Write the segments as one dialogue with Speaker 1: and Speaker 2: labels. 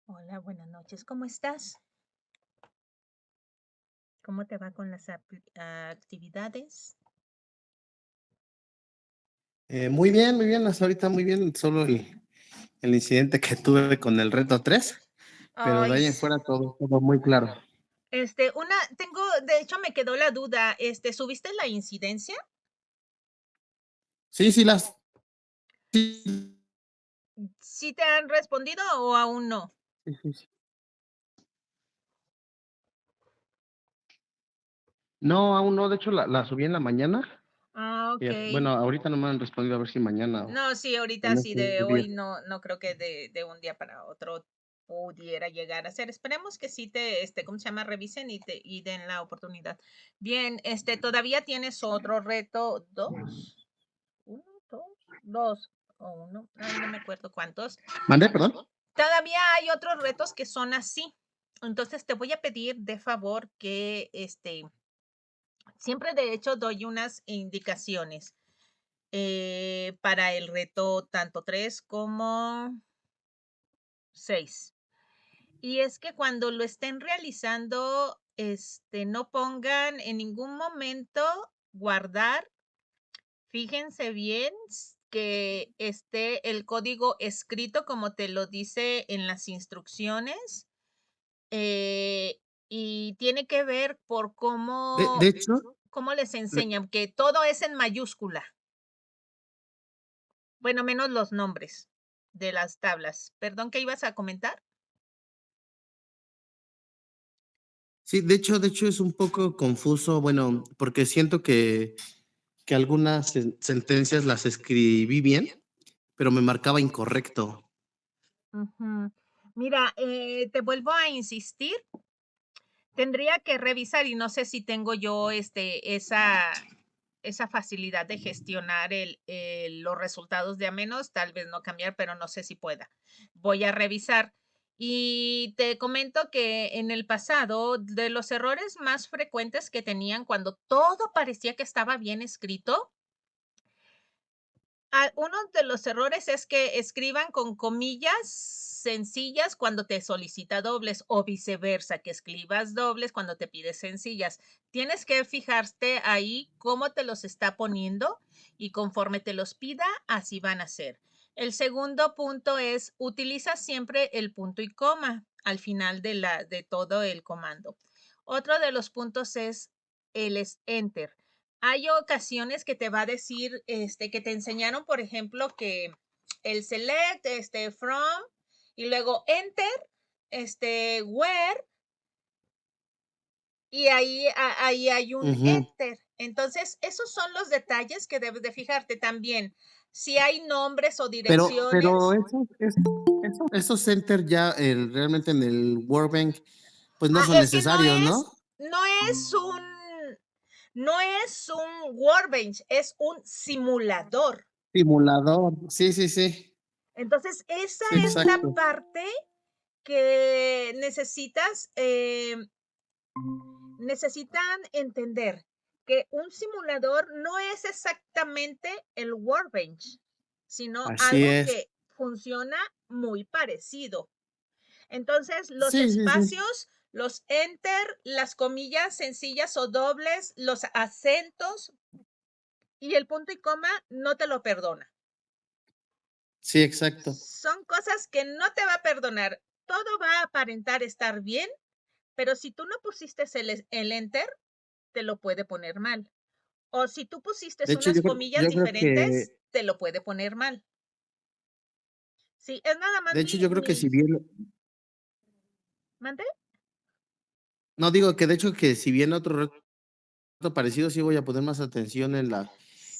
Speaker 1: Hola, buenas noches. ¿Cómo estás? ¿Cómo te va con las actividades?
Speaker 2: Muy bien, hasta ahorita muy bien, solo el incidente que tuve con el reto 3, pero de
Speaker 1: Ay,
Speaker 2: ahí en fuera todo muy claro.
Speaker 1: de hecho me quedó la duda, ¿subiste la incidencia?
Speaker 2: Sí, sí,
Speaker 1: ¿Sí te han respondido o aún no?
Speaker 2: sí. No, aún no, de hecho la subí en la mañana
Speaker 1: Ah,
Speaker 2: y bueno,
Speaker 1: okey.
Speaker 2: ahorita no me han respondido, a ver si mañana o
Speaker 1: No, sí, ahorita
Speaker 2: en
Speaker 1: sí, de
Speaker 2: estos días.
Speaker 1: hoy no creo que de un día para otro pudiera llegar a ser. Esperemos que sí te, ¿cómo se llama? Revisen y den la oportunidad. Bien, ¿todavía tienes otro reto? ¿2? ¿1, 2, 2 o 1? Ay, no me acuerdo cuántos.
Speaker 2: ¿Mandé, perdón?
Speaker 1: Todavía hay otros retos que son así. Entonces, te voy a pedir de favor que, siempre de hecho doy unas indicaciones, para el reto tanto 3 como 6. Y es que cuando lo estén realizando, no pongan en ningún momento guardar. Fíjense bien que esté el código escrito como te lo dice en las instrucciones, eh, y tiene que ver por
Speaker 2: De hecho,
Speaker 1: cómo les
Speaker 2: le
Speaker 1: enseñan, que todo es en mayúscula, bueno, menos los nombres de las tablas. Perdón, ¿qué ibas a comentar?
Speaker 2: sí, de hecho es un poco confuso, bueno, porque siento que algunas sentencias las escribí bien, pero me marcaba incorrecto.
Speaker 1: Ujú. Mira, te vuelvo a insistir. Tendría que revisar y no sé si tengo yo, esa facilidad de gestionar los resultados de a menos, tal vez no cambiar, pero no sé si pueda. Voy a revisar. Y te comento que en el pasado, de los errores más frecuentes que tenían cuando todo parecía que estaba bien escrito, uno de los errores es que escriban con comillas sencillas cuando te solicita dobles o viceversa, que escribas dobles cuando te pide sencillas. Tienes que fijarte ahí cómo te los está poniendo y conforme te los pida, así van a ser. El segundo punto es utiliza siempre el punto y coma al final de todo el comando. Otro de los puntos es el enter. Hay ocasiones que te va a decir, que te enseñaron, por ejemplo, que el select, from, y luego enter, where, y ahí hay un
Speaker 2: Ujú.
Speaker 1: enter. Entonces, esos son los detalles que debes de fijarte también. Si hay nombres o
Speaker 2: Pero
Speaker 1: direcciones,
Speaker 2: esos center ya, realmente en el Workbench, pues no son
Speaker 1: es que
Speaker 2: necesarios, ¿no?
Speaker 1: no es no es un workbench, es un simulador.
Speaker 2: Simulador. Sí, sí, sí.
Speaker 1: Entonces, esa
Speaker 2: Sí,
Speaker 1: es la
Speaker 2: exacto.
Speaker 1: parte que necesitan entender que un simulador no es exactamente el Workbench, sino
Speaker 2: Así
Speaker 1: algo
Speaker 2: es.
Speaker 1: que funciona muy parecido. Entonces, los
Speaker 2: Sí, sí, sí.
Speaker 1: espacios, los enter, las comillas sencillas o dobles, los acentos y el punto y coma no te lo perdona.
Speaker 2: Sí, exacto.
Speaker 1: Son cosas que no te va a perdonar. Todo va a aparentar estar bien, pero si tú no pusiste el enter, te lo puede poner mal. O si tú pusiste
Speaker 2: De hecho,
Speaker 1: unas comillas
Speaker 2: yo creo
Speaker 1: diferentes,
Speaker 2: que
Speaker 1: te lo puede poner mal. Sí, es nada más
Speaker 2: de hecho, yo creo que si
Speaker 1: mi
Speaker 2: bien
Speaker 1: ¿mande?
Speaker 2: no, digo que de hecho que si bien otro reto parecido, sí voy a poner más atención en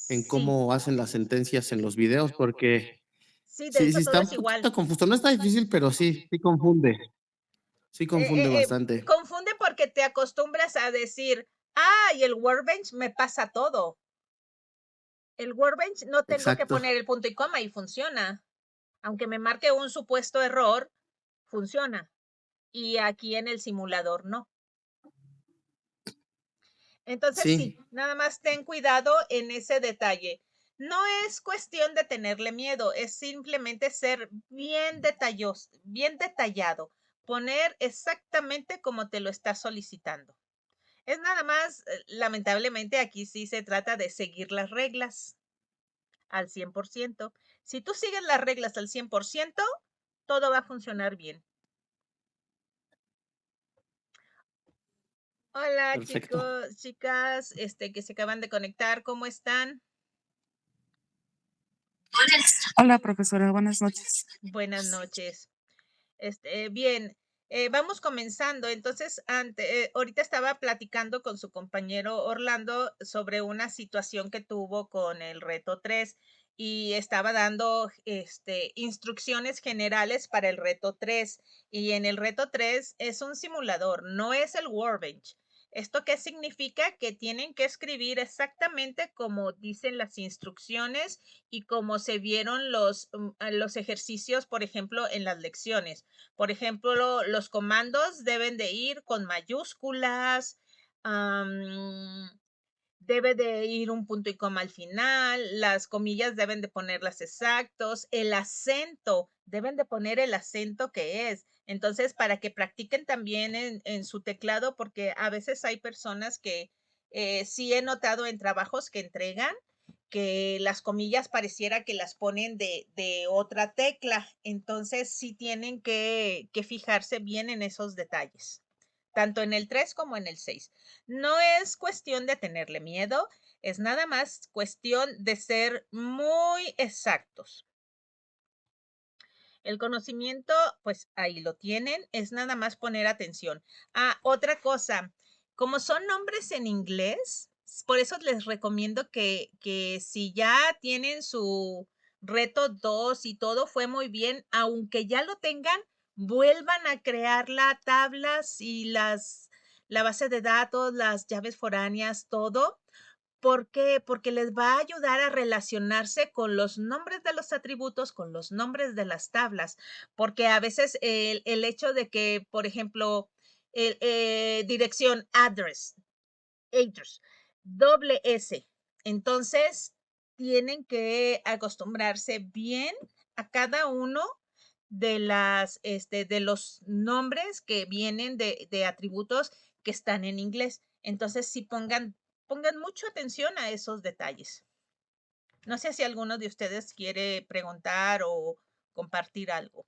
Speaker 1: Sí,
Speaker 2: cómo hacen las sentencias en los videos, porque
Speaker 1: sí, de
Speaker 2: sí,
Speaker 1: hecho
Speaker 2: sí
Speaker 1: todo
Speaker 2: está un
Speaker 1: es igual.
Speaker 2: poquito confuso. No está difícil, pero sí confunde. Sí confunde bastante.
Speaker 1: Confunde porque te acostumbras a decir, y el workbench me pasa todo. El workbench no tengo que
Speaker 2: Exacto.
Speaker 1: poner el punto y coma y funciona. Aunque me marque un supuesto error, funciona. Y aquí en el simulador no. Entonces, sí,
Speaker 2: Sí.
Speaker 1: nada más ten cuidado en ese detalle. No es cuestión de tenerle miedo, es simplemente ser bien detallado. poner exactamente como te lo está solicitando. Es nada más, lamentablemente aquí sí se trata de seguir las reglas al 100%. Si tú sigues las reglas al 100%, todo va a funcionar bien. Hola
Speaker 2: Perfecto.
Speaker 1: chicos, chicas, que se acaban de conectar, ¿cómo están?
Speaker 3: Hola, profesora, buenas noches.
Speaker 1: Buenas noches. Bien, vamos comenzando. Entonces, ahorita estaba platicando con su compañero Orlando sobre una situación que tuvo con el reto 3 y estaba dando instrucciones generales para el reto 3. Y en el reto 3 es un simulador, no es el Workbench. ¿Esto qué significa? Que tienen que escribir exactamente como dicen las instrucciones y como se vieron los ejercicios, por ejemplo, en las lecciones. Por ejemplo, los comandos deben de ir con mayúsculas, debe de ir un punto y coma al final, las comillas deben de ponerlas exactos, el acento, deben de poner el acento que es. Entonces, para que practiquen también en su teclado, porque a veces hay personas que sí he notado en trabajos que entregan que las comillas pareciera que las ponen de otra tecla. Entonces, sí tienen que fijarse bien en esos detalles, tanto en el 3 como en el 6. No es cuestión de tenerle miedo, es nada más cuestión de ser muy exactos. El conocimiento, pues ahí lo tienen, es nada más poner atención. Ah, otra cosa, como son nombres en inglés, por eso les recomiendo que si ya tienen su reto 2 y todo fue muy bien, aunque ya lo tengan, vuelvan a crear las tablas y la base de datos, las llaves foráneas, todo. ¿Por qué? Porque les va a ayudar a relacionarse con los nombres de los atributos, con los nombres de las tablas, porque a veces el hecho de que, por ejemplo, dirección, address, doble S. Entonces, tienen que acostumbrarse bien a cada uno de los nombres que vienen de atributos que están en inglés. Entonces, sí pongan mucha atención a esos detalles. No sé si alguno de ustedes quiere preguntar o compartir algo.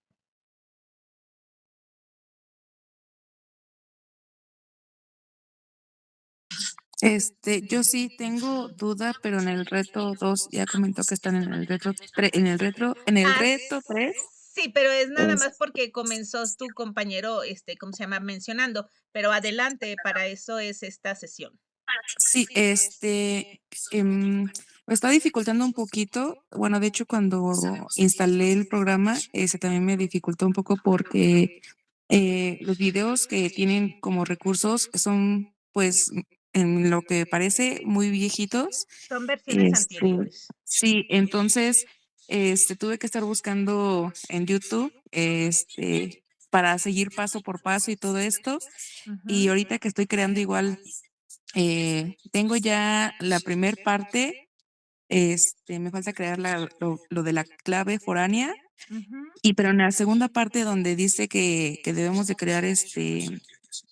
Speaker 3: Yo sí tengo duda, pero en el reto 2 ya comentó que están en el reto 3, en el
Speaker 1: Ah,
Speaker 3: reto 3,
Speaker 1: sí, pero es nada
Speaker 3: es
Speaker 1: más porque comenzó tu compañero, ¿cómo se llama? Mencionando, pero adelante, para eso es esta sesión.
Speaker 3: sí, me está dificultando un poquito. Bueno, de hecho, cuando instalé el programa, también me dificultó un poco porque los videos que tienen como recursos son, pues, en lo que parece muy viejitos.
Speaker 1: Son versiones
Speaker 3: Este,
Speaker 1: anteriores.
Speaker 3: sí, entonces, tuve que estar buscando en YouTube, para seguir paso por paso y todo esto. Y
Speaker 1: Ujú,
Speaker 3: ahorita que estoy creando igual, tengo ya la primer parte, me falta crear lo de la clave foránea,
Speaker 1: ujú.
Speaker 3: y pero en la segunda parte donde dice que debemos de crear,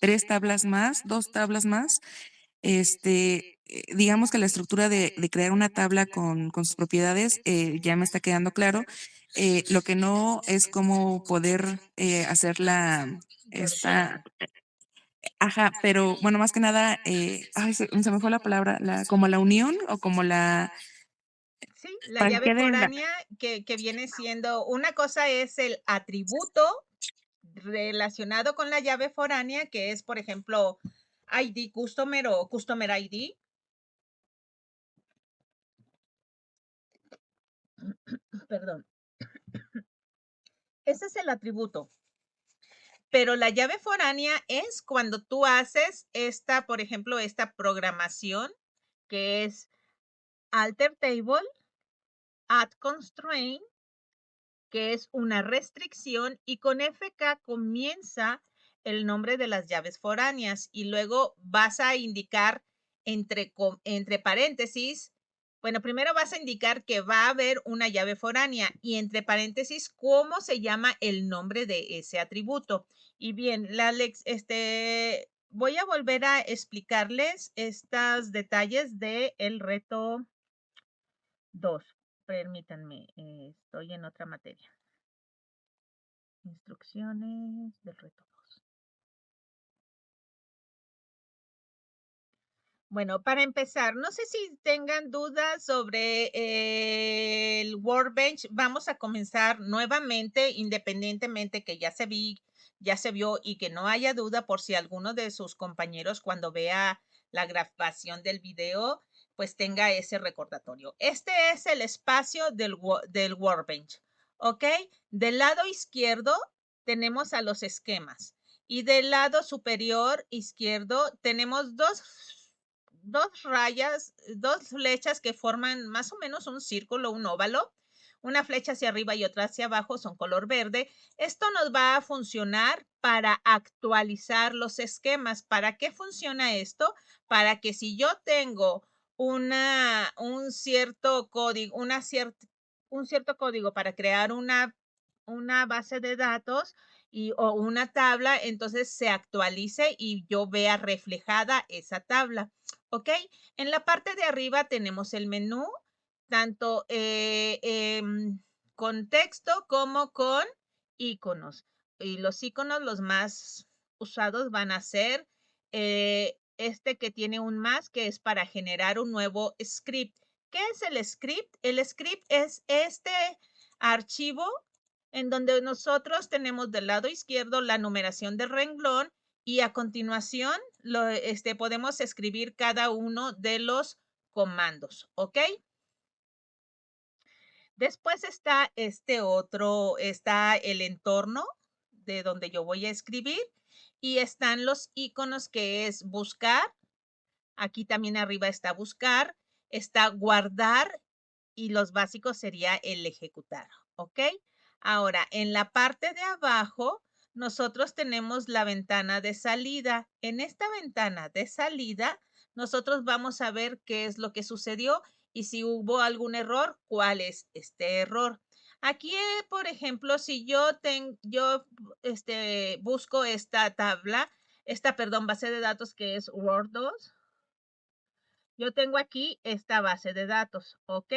Speaker 3: 3 tablas más, 2 tablas más, digamos que la estructura de crear una tabla con sus propiedades, ya me está quedando claro. Lo que no es cómo poder, hacer
Speaker 1: Llave
Speaker 3: esta
Speaker 1: foránea.
Speaker 3: ajá, pero bueno, más que nada, ay, se me fue la palabra, como la unión o como
Speaker 1: Sí, la
Speaker 3: para que
Speaker 1: llave
Speaker 3: quede
Speaker 1: foránea que viene siendo, una cosa es el atributo relacionado con la llave foránea, que es, por ejemplo, ID customer o customer ID. Perdón. Ese es el atributo. Pero la llave foránea es cuando tú haces esta, por ejemplo, esta programación que es alter table, add constraint, que es una restricción, y con FK comienza el nombre de las llaves foráneas y luego vas a indicar entre paréntesis Bueno, primero vas a indicar que va a haber una llave foránea y entre paréntesis, cómo se llama el nombre de ese atributo. Y bien, voy a volver a explicarles estos detalles del reto 2. Permítanme, estoy en otra materia. Instrucciones del reto 2. Bueno, para empezar, no sé si tengan dudas sobre el Workbench. Vamos a comenzar nuevamente, independientemente que ya se vio y que no haya duda por si alguno de sus compañeros cuando vea la grabación del video, pues tenga ese recordatorio. Este es el espacio del Workbench, ¿ok? Del lado izquierdo tenemos a los esquemas y del lado superior izquierdo tenemos dos rayas, dos flechas que forman más o menos un círculo, un óvalo. Una flecha hacia arriba y otra hacia abajo son color verde. Esto nos va a funcionar para actualizar los esquemas. ¿Para qué funciona esto? Para que si yo tengo un cierto código, un cierto código para crear una base de datos o una tabla, entonces se actualice y yo vea reflejada esa tabla. ¿Ok? En la parte de arriba tenemos el menú, tanto con texto como con iconos. Y los iconos, los más usados van a ser este que tiene un más, que es para generar un nuevo script. ¿Qué es el script? El script es este archivo en donde nosotros tenemos del lado izquierdo la numeración del renglón y a continuación podemos escribir cada uno de los comandos, ¿ok? Después está está el entorno de donde yo voy a escribir y están los iconos que es buscar. Aquí también arriba está buscar, está guardar y los básicos sería el ejecutar, ¿ok? Ahora, en la parte de abajo, nosotros tenemos la ventana de salida. En esta ventana de salida, nosotros vamos a ver qué es lo que sucedió y si hubo algún error, cuál es este error. Aquí, por ejemplo, si yo busco esta tabla, base de datos que es Word 2, yo tengo aquí esta base de datos, ¿ok?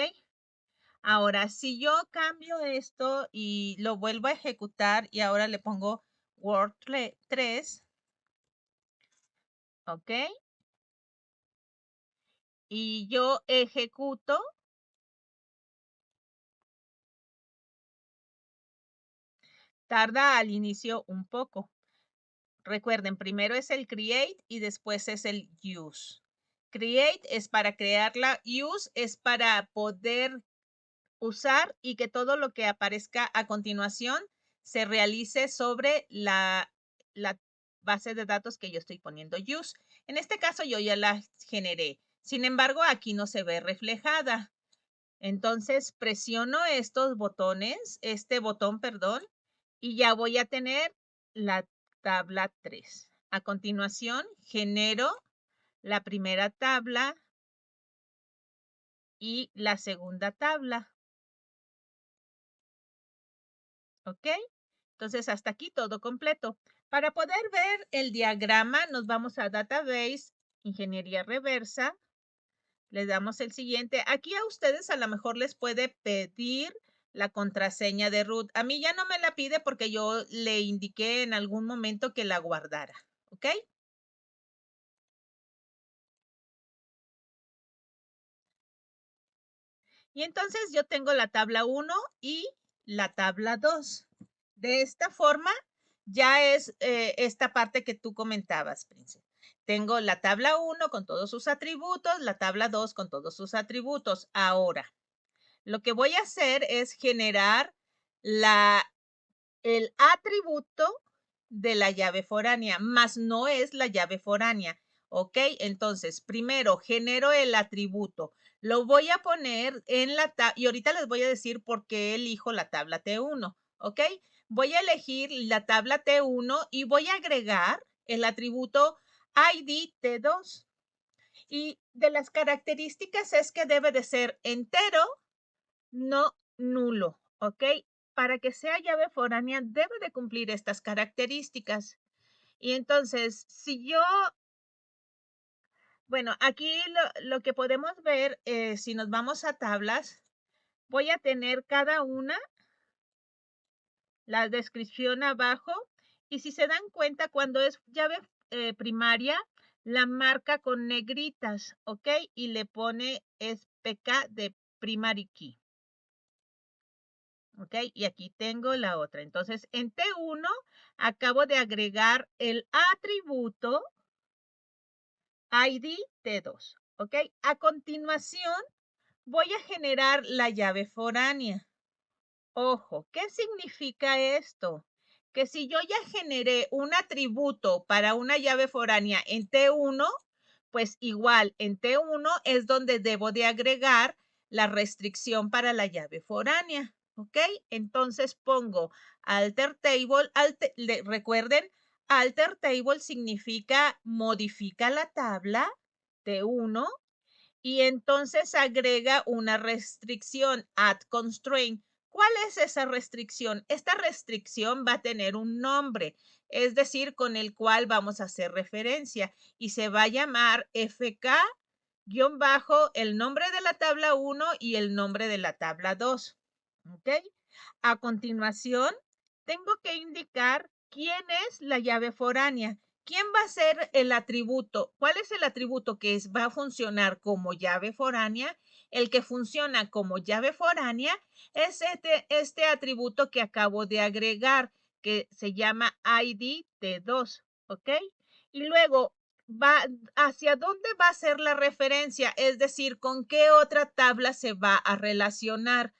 Speaker 1: Ahora, si yo cambio esto y lo vuelvo a ejecutar y ahora le pongo Word 3, ¿ok? Y yo ejecuto, tarda al inicio un poco. Recuerden, primero es el create y después es el use. Create es para crearla, use es para poder usar y que todo lo que aparezca a continuación se realice sobre la base de datos que yo estoy poniendo use. En este caso yo ya la generé. Sin embargo, aquí no se ve reflejada. Entonces presiono estos botones, este botón, perdón, y ya voy a tener la tabla 3. A continuación, genero la primera tabla y la segunda tabla. ¿Ok? Entonces, hasta aquí todo completo. Para poder ver el diagrama, nos vamos a Database, Ingeniería Reversa. Le damos el siguiente. Aquí a ustedes a lo mejor les puede pedir la contraseña de root. A mí ya no me la pide porque yo le indiqué en algún momento que la guardara. ¿Ok? Y entonces yo tengo la tabla 1 y la tabla 2. De esta forma, ya es esta parte que tú comentabas, Príncipe. Tengo la tabla 1 con todos sus atributos, la tabla 2 con todos sus atributos. Ahora, lo que voy a hacer es generar el atributo de la llave foránea, más no es la llave foránea. ¿Ok? Entonces, primero genero el atributo. Lo voy a poner en la tabla, y ahorita les voy a decir por qué elijo la tabla T1. ¿Ok? Voy a elegir la tabla T1 y voy a agregar el atributo ID T2. Y de las características es que debe de ser entero, no nulo, ¿ok? Para que sea llave foránea debe de cumplir estas características. Y entonces, si yo, bueno, aquí lo que podemos ver, si nos vamos a tablas, voy a tener cada una, la descripción abajo, y si se dan cuenta, cuando es llave primaria, la marca con negritas, ¿ok? Y le pone es PK de primary key. ¿Ok? Y aquí tengo la otra. Entonces, en T1 acabo de agregar el atributo ID T2. ¿Ok? A continuación, voy a generar la llave foránea. Ojo, ¿qué significa esto? Que si yo ya generé un atributo para una llave foránea en T1, pues igual en T1 es donde debo de agregar la restricción para la llave foránea, ¿ok? Entonces pongo alter table, recuerden, alter table significa modifica la tabla T1 y entonces agrega una restricción, add constraint. ¿Cuál es esa restricción? Esta restricción va a tener un nombre, es decir, con el cual vamos a hacer referencia y se va a llamar FK el nombre de la tabla 1 y el nombre de la tabla 2. ¿Ok? A continuación, tengo que indicar quién es la llave foránea. ¿Quién va a ser el atributo? ¿Cuál es el atributo que va a funcionar como llave foránea? El que funciona como llave foránea es este atributo que acabo de agregar, que se llama ID T2, ¿ok? Y luego, ¿hacia dónde va a ser la referencia? Es decir, ¿con qué otra tabla se va a relacionar?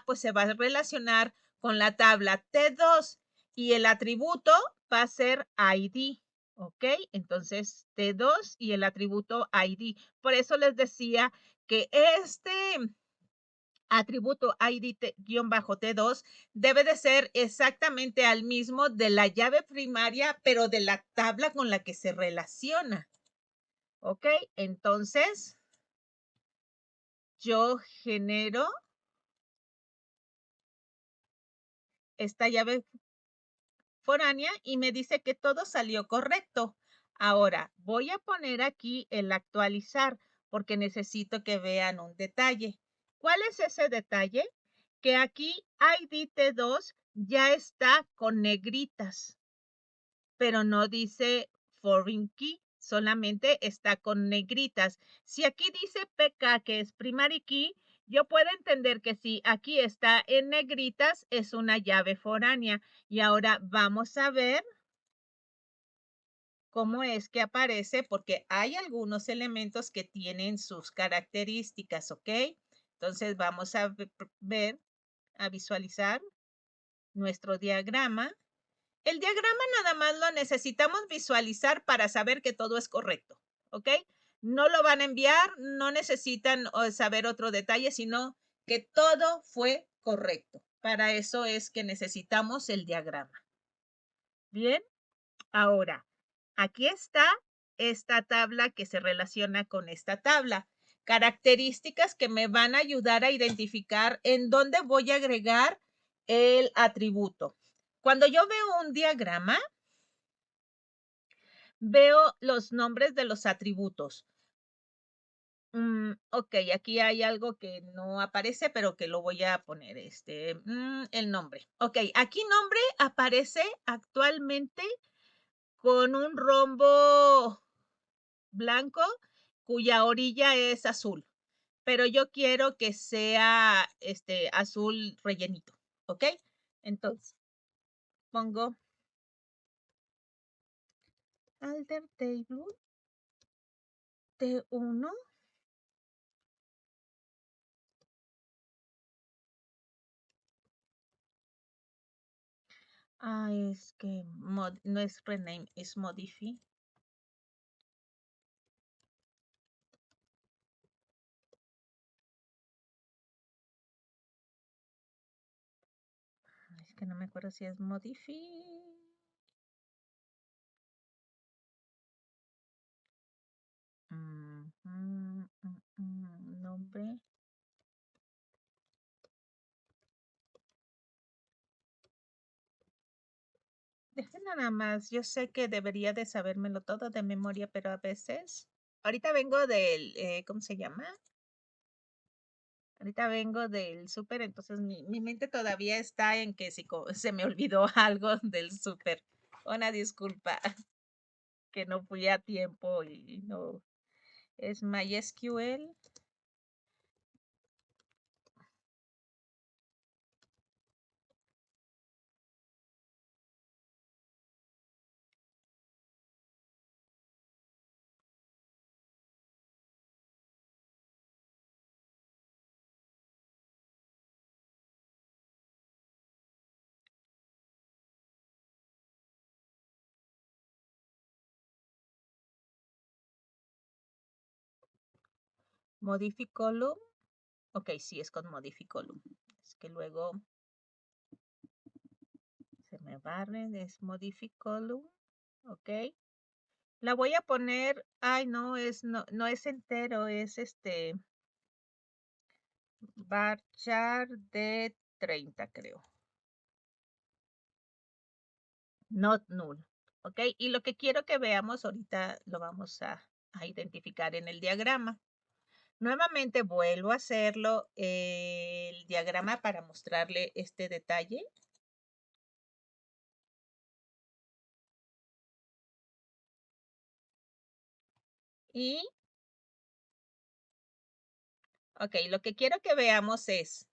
Speaker 1: Pues se va a relacionar con la tabla T2 y el atributo va a ser ID. ¿Ok? Entonces, T2 y el atributo ID. Por eso les decía que este atributo ID-T2 debe de ser exactamente al mismo de la llave primaria, pero de la tabla con la que se relaciona. ¿Ok? Entonces, yo genero esta llave foránea y me dice que todo salió correcto. Ahora, voy a poner aquí el actualizar porque necesito que vean un detalle. ¿Cuál es ese detalle? Que aquí ID-T2 ya está con negritas, pero no dice foreign key, solamente está con negritas. Si aquí dice PK, que es primary key, yo puedo entender que si aquí está en negritas, es una llave foránea. Y ahora vamos a ver cómo es que aparece, porque hay algunos elementos que tienen sus características, ¿ok? Entonces vamos a ver, a visualizar nuestro diagrama. El diagrama nada más lo necesitamos visualizar para saber que todo es correcto, ¿ok? No lo van a enviar, no necesitan saber otro detalle, sino que todo fue correcto. Para eso es que necesitamos el diagrama. Bien, ahora, aquí está esta tabla que se relaciona con esta tabla. Características que me van a ayudar a identificar en dónde voy a agregar el atributo. Cuando yo veo un diagrama, veo los nombres de los atributos. Ok, aquí hay algo que no aparece, pero que lo voy a poner, el nombre. Ok, aquí nombre aparece actualmente con un rombo blanco cuya orilla es azul, pero yo quiero que sea azul rellenito, ¿ok? Entonces, pongo alter table T1. Es que no es rename, es modify. Es que no me acuerdo si es modify. Dejen nada más, yo sé que debería de sabérmelo todo de memoria, pero a veces. Ahorita vengo del, ¿cómo se llama? Ahorita vengo del súper, entonces mi mente todavía está en que si se me olvidó algo del súper. Una disculpa que no fui a tiempo y no. Es MySQL. Modify column. Ok, sí, es con Modify column. Es que luego se me barren, es Modify column. Ok. La voy a poner, ay, no es entero, es varchar de 30, creo. Not null. Ok, y lo que quiero que veamos ahorita lo vamos a identificar en el diagrama. Nuevamente vuelvo a hacerlo el diagrama para mostrarle este detalle. Y, ok, lo que quiero que veamos es,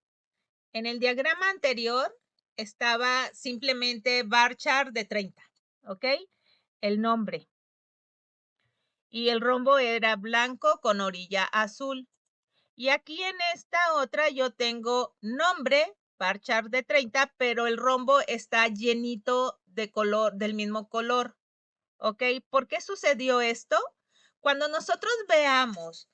Speaker 1: en el diagrama anterior estaba simplemente varchar de 30, ok, el nombre. Y el rombo era blanco con orilla azul. Y aquí en esta otra yo tengo nombre, varchar de 30, pero el rombo está llenito de color, del mismo color. ¿Ok? ¿Por qué sucedió esto? Cuando nosotros veamos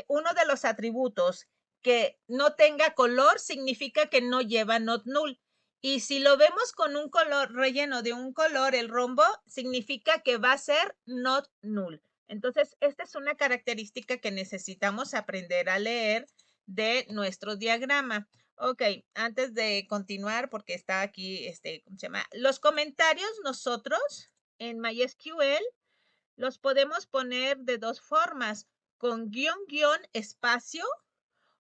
Speaker 1: uno de los atributos que no tenga color, significa que no lleva not null. Y si lo vemos con un color relleno de un color, el rombo, significa que va a ser not null. Entonces, esta es una característica que necesitamos aprender a leer de nuestro diagrama. Ok, antes de continuar, porque está aquí, ¿cómo se llama? Los comentarios nosotros en MySQL los podemos poner de dos formas, con guión, espacio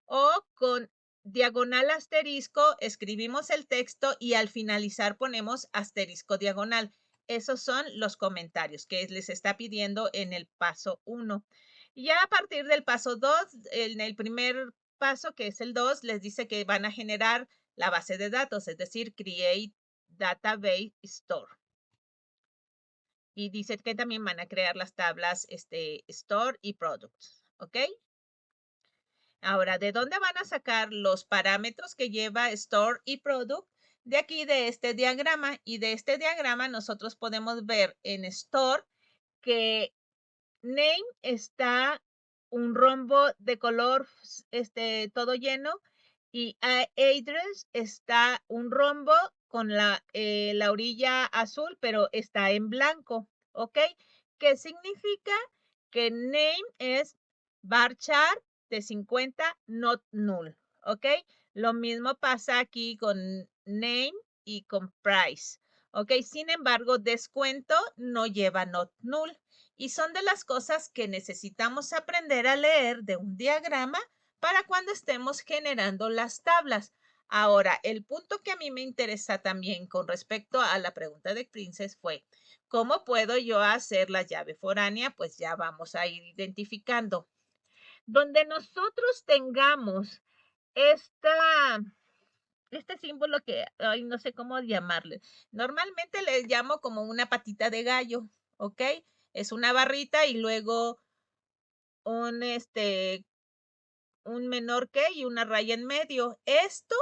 Speaker 1: o con diagonal asterisco, escribimos el texto y al finalizar ponemos asterisco diagonal. Esos son los comentarios que les está pidiendo en el paso 1. Ya a partir del paso 2, en el primer paso, que es el 2, les dice que van a generar la base de datos, es decir, create database store. Y dice que también van a crear las tablas store y products, ¿ok? Ahora, ¿de dónde van a sacar los parámetros que lleva store y product? De aquí, de este diagrama. Y de este diagrama nosotros podemos ver en store que name está un rombo de color todo lleno y address está un rombo con la orilla azul, pero está en blanco, ¿ok? ¿Qué significa? Que name es varchar de 50 not null, ¿ok? Lo mismo pasa aquí con name y con price, ¿ok? Sin embargo, descuento no lleva not null. Y son de las cosas que necesitamos aprender a leer de un diagrama para cuando estemos generando las tablas. Ahora, el punto que a mí me interesa también con respecto a la pregunta de Princess fue, ¿cómo puedo yo hacer la llave foránea? Pues ya vamos a ir identificando. Donde nosotros tengamos este símbolo que, ay, no sé cómo llamarle. Normalmente le llamo como una patita de gallo, ¿ok? Es una barrita y luego un, un menor que y una raya en medio. Esto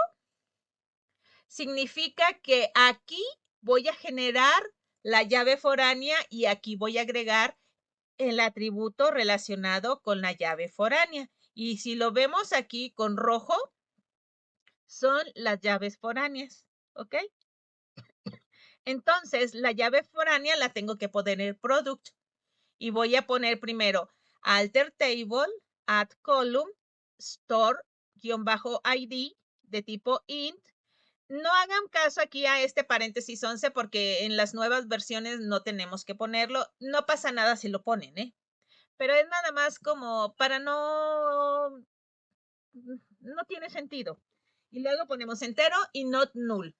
Speaker 1: significa que aquí voy a generar la llave foránea y aquí voy a agregar el atributo relacionado con la llave foránea. Y si lo vemos aquí con rojo, son las llaves foráneas, ¿ok? Entonces, la llave foránea la tengo que poner en product. Y voy a poner primero alter table, add column, store-id de tipo int, no hagan caso aquí a este paréntesis 11 porque en las nuevas versiones no tenemos que ponerlo. No pasa nada si lo ponen, ¿eh? Pero es nada más como para no tiene sentido. Y luego ponemos entero y not null.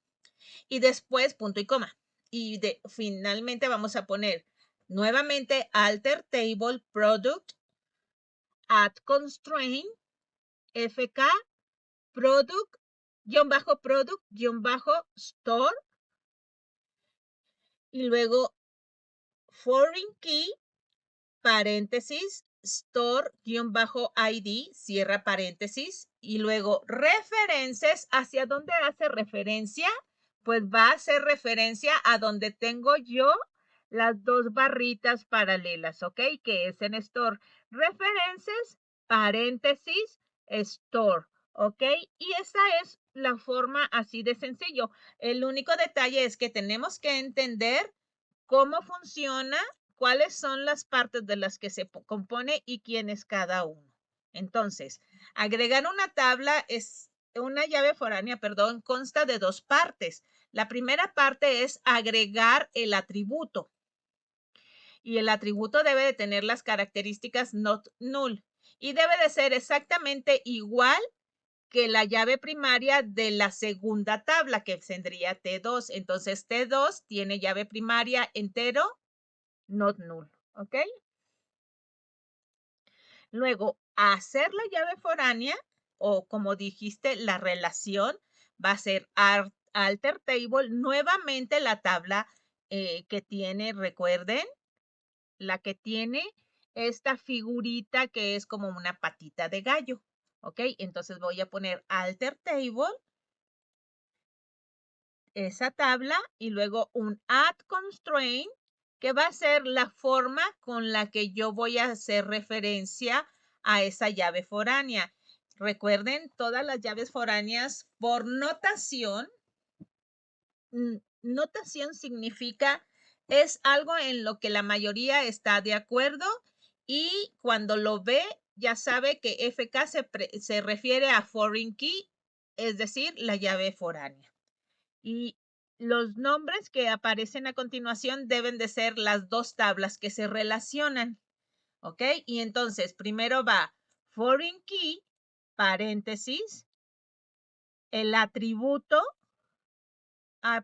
Speaker 1: Y después punto y coma. Y finalmente vamos a poner nuevamente alter table product add constraint fk product store y luego foreign key paréntesis store-id, cierra paréntesis, y luego referencias. ¿Hacia dónde hace referencia? Pues va a hacer referencia a donde tengo yo las dos barritas paralelas, ¿ok? Que es en store. Referencias, paréntesis, store, ¿ok? Y esa es la forma así de sencillo. El único detalle es que tenemos que entender cómo funciona, cuáles son las partes de las que se compone y quién es cada uno. Entonces, agregar una llave foránea, perdón, consta de dos partes. La primera parte es agregar el atributo. Y el atributo debe de tener las características not null. Y debe de ser exactamente igual que la llave primaria de la segunda tabla, que tendría T2. Entonces, T2 tiene llave primaria entero, not null, ¿ok? Luego, hacer la llave foránea, o como dijiste, la relación, va a ser alter table, nuevamente la tabla que tiene, recuerden, la que tiene esta figurita que es como una patita de gallo, ¿ok? Entonces voy a poner alter table, esa tabla, y luego un add constraint, que va a ser la forma con la que yo voy a hacer referencia a esa llave foránea. Recuerden, todas las llaves foráneas por notación, notación significa es algo en lo que la mayoría está de acuerdo y cuando lo ve ya sabe que FK se refiere a foreign key, es decir, la llave foránea. Y los nombres que aparecen a continuación deben de ser las dos tablas que se relacionan, ¿ok? Y entonces primero va foreign key, paréntesis, el atributo,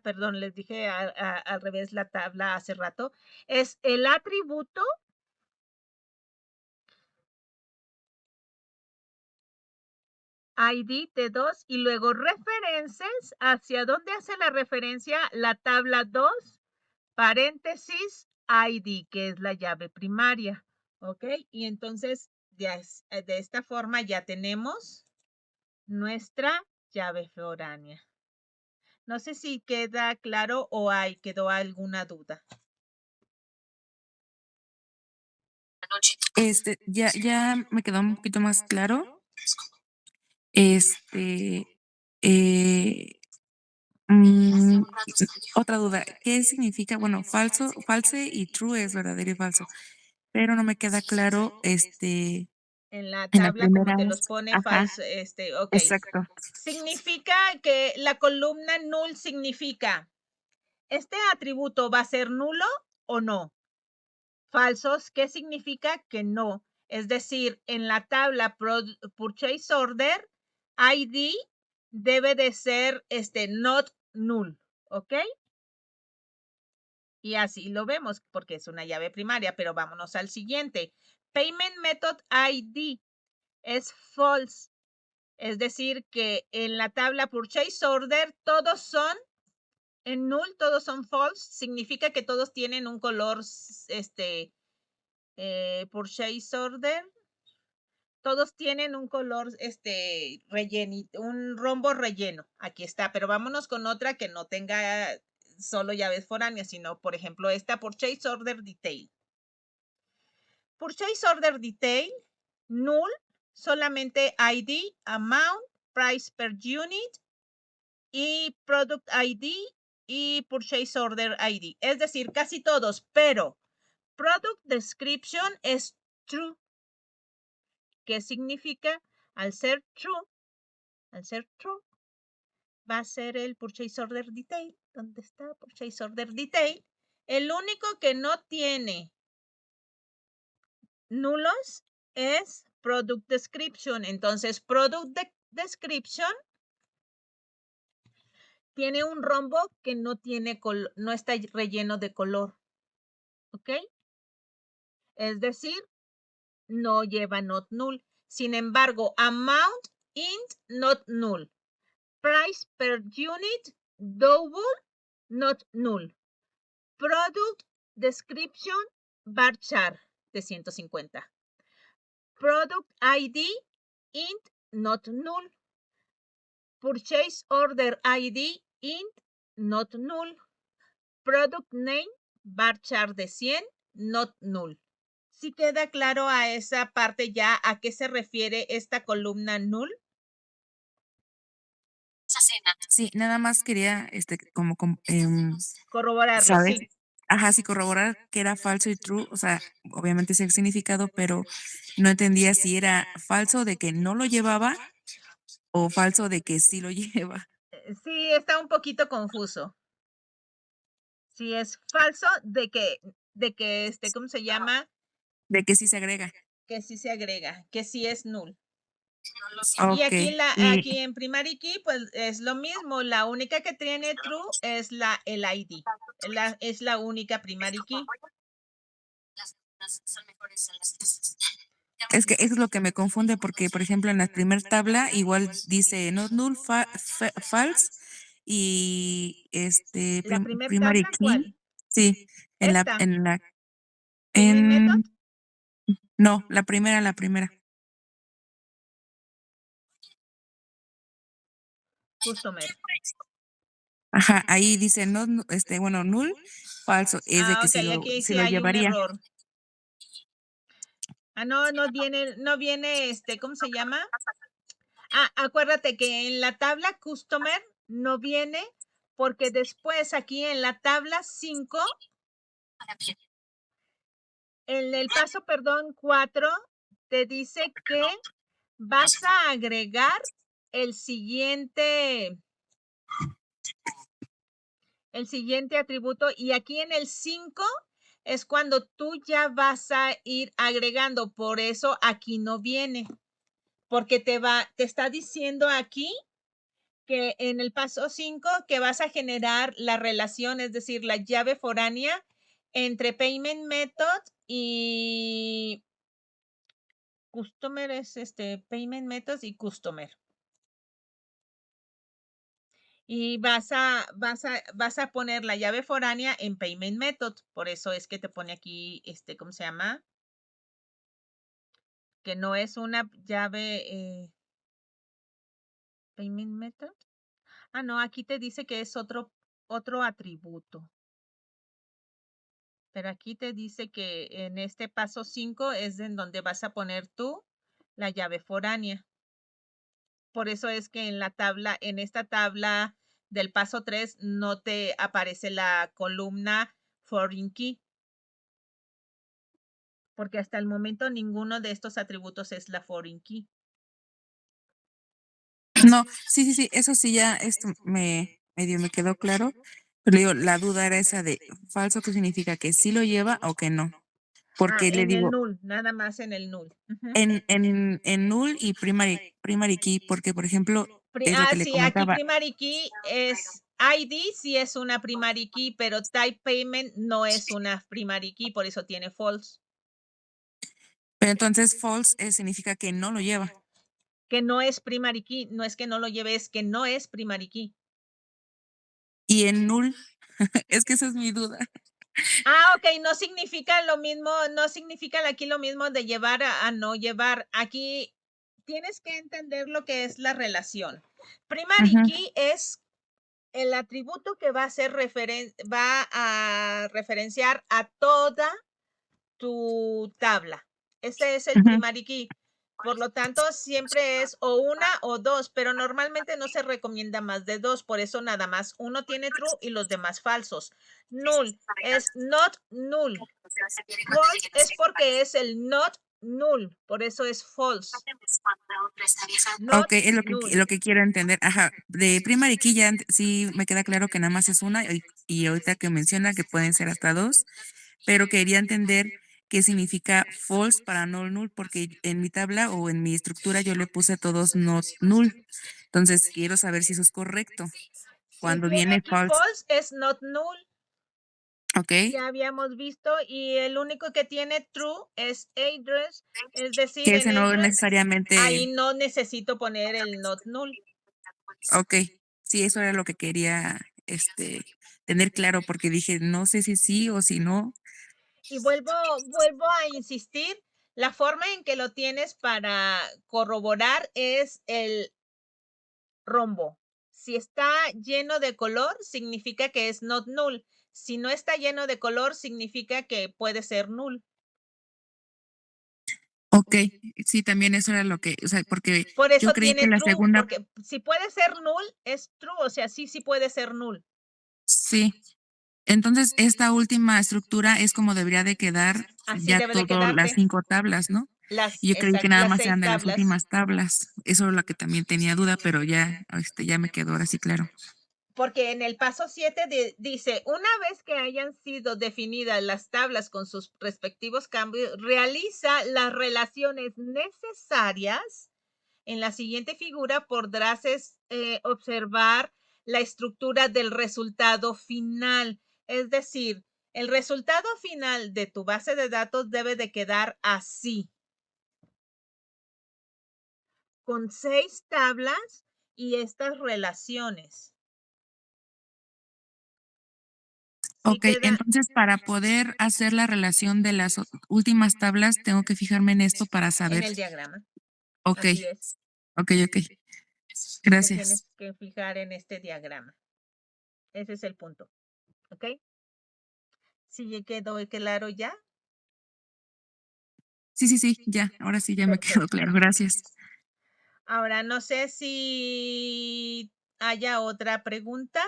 Speaker 1: perdón, les dije al revés la tabla hace rato, es el atributo ID T2 y luego referencias, ¿hacia dónde hace la referencia? La tabla 2, paréntesis, ID, que es la llave primaria, ¿ok? Y entonces, de esta forma ya tenemos nuestra llave foránea. No sé si queda claro o quedó alguna duda.
Speaker 3: Ya me quedó un poquito más claro. Eh, otra duda, ¿qué significa? Bueno, false y true es verdadero y falso, pero no me queda claro,
Speaker 1: En la
Speaker 3: en las
Speaker 1: tabla como te los
Speaker 3: primeras,
Speaker 1: pone
Speaker 3: ajá,
Speaker 1: falso, ok.
Speaker 3: exacto.
Speaker 1: Significa que la columna null significa, ¿este atributo va a ser nulo o no? Falsos, ¿qué significa que no? Es decir, en la tabla Purchase Order, ID debe de ser not null, ¿ok? Y así lo vemos porque es una llave primaria, pero vámonos al siguiente. Payment Method ID es false, es decir, que en la tabla Purchase Order todos son en null, todos son false, significa que todos tienen un color, Purchase Order, todos tienen un color, rellenito, un rombo relleno. Aquí está, pero vámonos con otra que no tenga solo llaves foráneas, sino, por ejemplo, esta Purchase Order Detail. Purchase Order Detail, null, solamente ID, amount, price per unit y Product ID y Purchase Order ID. Es decir, casi todos, pero Product Description es true. ¿Qué significa? Al ser true, va a ser el Purchase Order Detail. ¿Dónde está Purchase Order Detail? El único que no tiene nulos es Product Description. Entonces, Description tiene un rombo que no está relleno de color. ¿Ok? Es decir, no lleva not null. Sin embargo, amount int not null. Price per unit double not null. Product description bar char de 150. Product ID int not null. Purchase order ID int not null. Product name bar char de 100 not null. ¿Sí queda claro a esa parte ya a qué se refiere esta columna null?
Speaker 3: Sí, nada más quería
Speaker 1: Corroborarlo,
Speaker 3: saber,
Speaker 1: sí.
Speaker 3: ajá, sí, corroborar que era falso y true, o sea, obviamente es el significado, pero no entendía si era falso de que no lo llevaba o falso de que sí lo lleva.
Speaker 1: Sí, está un poquito confuso. Sí, es falso de que ¿cómo se llama?
Speaker 3: De que sí se agrega.
Speaker 1: Que sí se agrega, que sí es null. Y
Speaker 3: Ok.
Speaker 1: aquí en primary key, pues es lo mismo. La única que tiene true es el ID. Es la única primary key.
Speaker 3: Es que eso es lo que me confunde porque, por ejemplo, en la primera tabla igual dice not null, false y
Speaker 1: ¿La primer
Speaker 3: primary
Speaker 1: tabla
Speaker 3: key.
Speaker 1: cuál?
Speaker 3: Sí,
Speaker 1: Esta.
Speaker 3: en la,
Speaker 1: Payment method.
Speaker 3: no, la primera.
Speaker 1: Customer.
Speaker 3: Ajá, ahí dice no, bueno, null, falso, es de que
Speaker 1: Ok, aquí
Speaker 3: sí
Speaker 1: sí
Speaker 3: lo
Speaker 1: hay un
Speaker 3: llevaría.
Speaker 1: error. No viene, ¿cómo se llama? Acuérdate que en la tabla customer no viene porque después aquí en la tabla 5, en el paso, 4, te dice que vas a agregar el siguiente atributo y aquí en el 5 es cuando tú ya vas a ir agregando, por eso aquí no viene, porque te está diciendo aquí que en el paso 5 que vas a generar la relación, es decir, la llave foránea entre payment method y customer es payment method y customer. Y vas a poner la llave foránea en payment method. Por eso es que te pone aquí, ¿cómo se llama? Que no es una llave payment method. No, aquí te dice que es otro atributo. Pero aquí te dice que en este paso 5 es en donde vas a poner tú la llave foránea. Por eso es que en esta tabla del paso 3 no te aparece la columna foreign key. Porque hasta el momento ninguno de estos atributos es la foreign key.
Speaker 3: No, sí, eso sí ya medio me quedó claro. Pero digo, la duda era esa de falso, que significa que sí lo lleva o que no. Porque le
Speaker 1: En el
Speaker 3: digo,
Speaker 1: null, nada más en el null.
Speaker 3: en null y primary key, porque por ejemplo, es lo que le
Speaker 1: Sí, aquí
Speaker 3: comentaba.
Speaker 1: primary key es ID, sí es una primary key, pero type payment no es una primary key, por eso tiene false.
Speaker 3: Pero entonces false significa que no lo lleva.
Speaker 1: Que no es primary key, no es que no lo lleve, es que no es primary key.
Speaker 3: Y en null, es que esa es mi duda.
Speaker 1: Ok, no significa lo mismo, no significa aquí lo mismo de llevar a no llevar. Aquí tienes que entender lo que es la relación. Primary key es el atributo que va a referenciar a toda tu tabla. Este es el primary key. Por lo tanto, siempre es o una o dos, pero normalmente no se recomienda más de dos. Por eso nada más uno tiene true y los demás falsos. Null es not null. False es porque es el not null, por eso es false, not
Speaker 3: Ok, es
Speaker 1: null.
Speaker 3: lo que quiero entender. Ajá, de primary key ya sí me queda claro que nada más es una y ahorita que menciona que pueden ser hasta dos, pero quería entender qué significa false para null, porque en mi tabla o en mi estructura yo le puse todos not null. Entonces quiero saber si eso es correcto.
Speaker 1: Si
Speaker 3: Cuando
Speaker 1: tiene
Speaker 3: viene
Speaker 1: aquí
Speaker 3: false,
Speaker 1: false es not null,
Speaker 3: ok,
Speaker 1: ya habíamos visto, y el único que tiene true es address, es decir,
Speaker 3: que
Speaker 1: en
Speaker 3: ese no
Speaker 1: address, ahí
Speaker 3: necesariamente,
Speaker 1: no necesito poner el not null.
Speaker 3: ok, sí, eso era lo que quería tener claro, porque dije, no sé si sí o si no.
Speaker 1: Y vuelvo a insistir, la forma en que lo tienes para corroborar es el rombo. Si está lleno de color, significa que es not null. Si no está lleno de color, significa que puede ser null.
Speaker 3: Ok, sí, también eso era lo que, o sea, porque
Speaker 1: Por
Speaker 3: yo
Speaker 1: eso
Speaker 3: creí que
Speaker 1: tiene
Speaker 3: la
Speaker 1: true,
Speaker 3: segunda,
Speaker 1: porque si puede ser null, es true, o sea, sí puede ser null.
Speaker 3: sí. Entonces, esta última estructura es como debería de quedar
Speaker 1: Así
Speaker 3: ya
Speaker 1: debe de
Speaker 3: todas las
Speaker 1: quedarte.
Speaker 3: 5 tablas, ¿no? Y yo creí que nada
Speaker 1: Las
Speaker 3: más eran
Speaker 1: 6
Speaker 3: de las
Speaker 1: tablas.
Speaker 3: últimas tablas. Eso es lo que también tenía duda, pero ya, ya me quedó ahora sí claro.
Speaker 1: Porque en el paso 7 dice, una vez que hayan sido definidas las tablas con sus respectivos cambios, realiza las relaciones necesarias. En la siguiente figura podrás observar la estructura del resultado final. Es decir, el resultado final de tu base de datos debe de quedar así, con 6 tablas y estas relaciones. Sí
Speaker 3: Ok,
Speaker 1: queda
Speaker 3: entonces para poder hacer la relación de las últimas tablas, tengo que fijarme en esto para
Speaker 1: en
Speaker 3: saber.
Speaker 1: el diagrama.
Speaker 3: Ok,
Speaker 1: Así es.
Speaker 3: ok.
Speaker 1: Te
Speaker 3: Gracias.
Speaker 1: tienes que fijar en este diagrama. Ese es el punto. ¿Ok? ¿Sí quedó claro ya?
Speaker 3: Sí, ya, ahora sí ya me quedó
Speaker 1: Perfecto.
Speaker 3: claro. Gracias.
Speaker 1: Ahora, no sé si haya otra pregunta.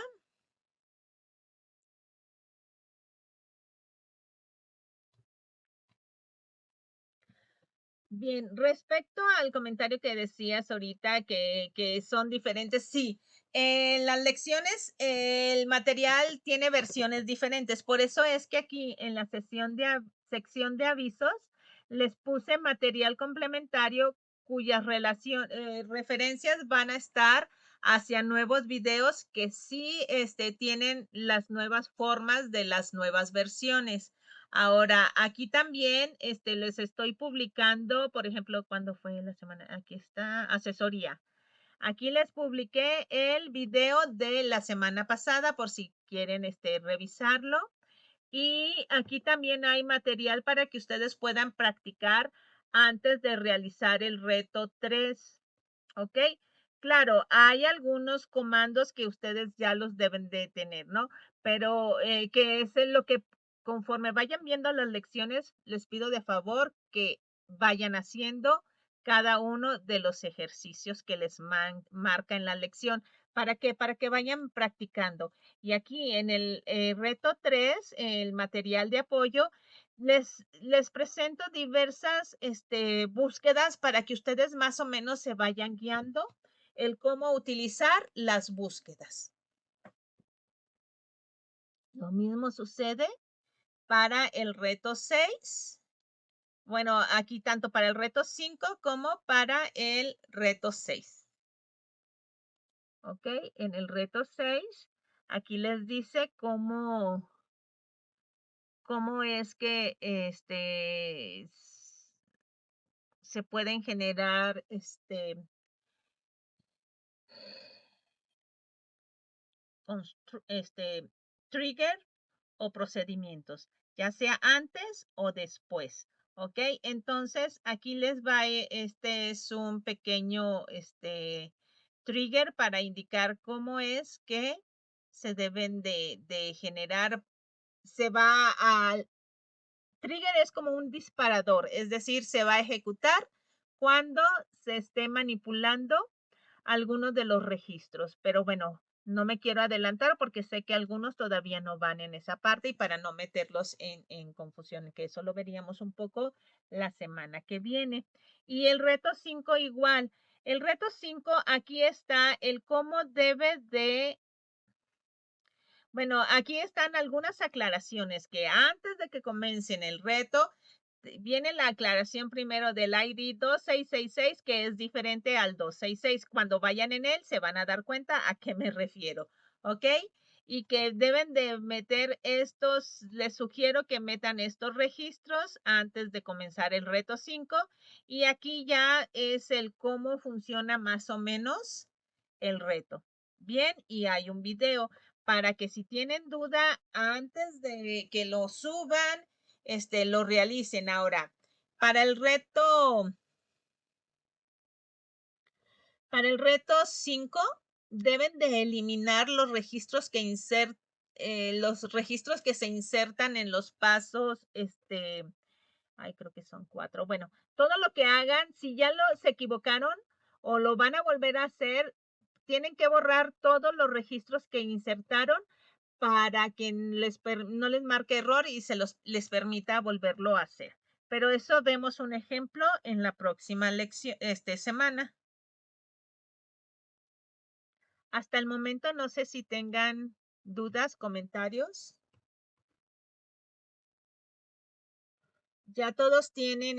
Speaker 1: Bien, respecto al comentario que decías ahorita, que son diferentes, sí, en las lecciones el material tiene versiones diferentes, por eso es que aquí en la sección de avisos les puse material complementario cuyas referencias van a estar hacia nuevos videos que sí tienen las nuevas formas de las nuevas versiones. Ahora, aquí también les estoy publicando, por ejemplo, ¿cuándo fue la semana? Aquí está, asesoría. Aquí les publiqué el video de la semana pasada por si quieren revisarlo. Y aquí también hay material para que ustedes puedan practicar antes de realizar el reto 3. ¿Ok? Claro, hay algunos comandos que ustedes ya los deben de tener, ¿no? Pero que es en lo que conforme vayan viendo las lecciones, les pido de favor que vayan haciendo cada uno de los ejercicios que les marca en la lección. ¿Para qué? Para que vayan practicando. Y aquí en el reto 3, el material de apoyo, les presento diversas búsquedas para que ustedes más o menos se vayan guiando el cómo utilizar las búsquedas. Lo mismo sucede para el reto 6. Bueno, aquí tanto para el reto 5 como para el reto 6. ¿Ok? En el reto 6, aquí les dice cómo es que se pueden generar trigger o procedimientos, ya sea antes o después. ¿Ok? Entonces, aquí les va, este es un pequeño trigger para indicar cómo es que se deben de generar. Se va al trigger es como un disparador, es decir, se va a ejecutar cuando se esté manipulando algunos de los registros. Pero bueno, No me quiero adelantar porque sé que algunos todavía no van en esa parte y para no meterlos en confusión, que eso lo veríamos un poco la semana que viene. Y el reto 5 igual. El reto 5, aquí está el cómo debe de... Bueno, aquí están algunas aclaraciones que antes de que comiencen el reto, viene la aclaración primero del ID 2666, que es diferente al 266. Cuando vayan en él, se van a dar cuenta a qué me refiero, ¿ok? Y que deben de meter estos, les sugiero que metan estos registros antes de comenzar el reto 5. Y aquí ya es el cómo funciona más o menos el reto. Bien, y hay un video para que si tienen duda antes de que lo suban, lo realicen. Ahora, para el reto 5, deben de eliminar los registros que los registros que se insertan en los pasos, ay, creo que son 4. Bueno, todo lo que hagan, si ya se equivocaron o lo van a volver a hacer, tienen que borrar todos los registros que insertaron para que no les marque error y les permita volverlo a hacer. Pero eso vemos un ejemplo en la próxima lección, semana. Hasta el momento no sé si tengan dudas, comentarios. Ya todos tienen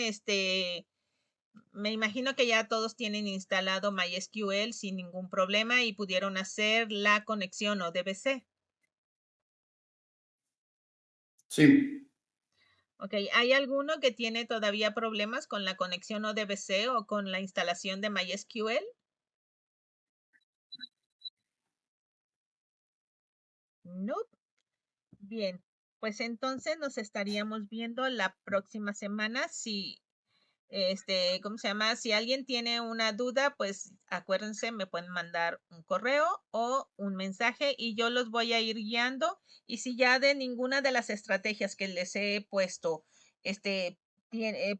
Speaker 1: me imagino que ya todos tienen instalado MySQL sin ningún problema y pudieron hacer la conexión ODBC.
Speaker 2: Sí.
Speaker 1: Ok, ¿hay alguno que tiene todavía problemas con la conexión ODBC o con la instalación de MySQL? No. Bien, pues entonces nos estaríamos viendo la próxima semana. Si, ¿cómo se llama? Si alguien tiene una duda, pues acuérdense, me pueden mandar un correo o un mensaje y yo los voy a ir guiando. Y si ya de ninguna de las estrategias que les he puesto,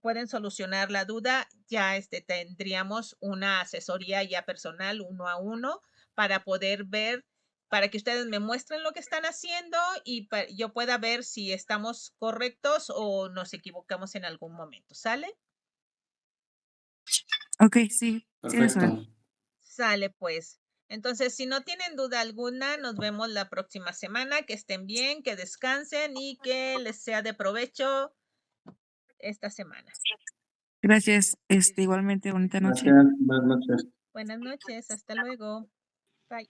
Speaker 1: pueden solucionar la duda, ya tendríamos una asesoría ya personal 1 a 1 para poder ver, para que ustedes me muestren lo que están haciendo y yo pueda ver si estamos correctos o nos equivocamos en algún momento. ¿Sale?
Speaker 3: Ok, sí,
Speaker 2: Perfecto.
Speaker 1: Sale pues. Entonces, si no tienen duda alguna, nos vemos la próxima semana. Que estén bien, que descansen y que les sea de provecho esta semana.
Speaker 3: Gracias. Igualmente, bonita noche.
Speaker 2: Gracias. Buenas noches.
Speaker 1: Buenas noches, hasta luego. Bye.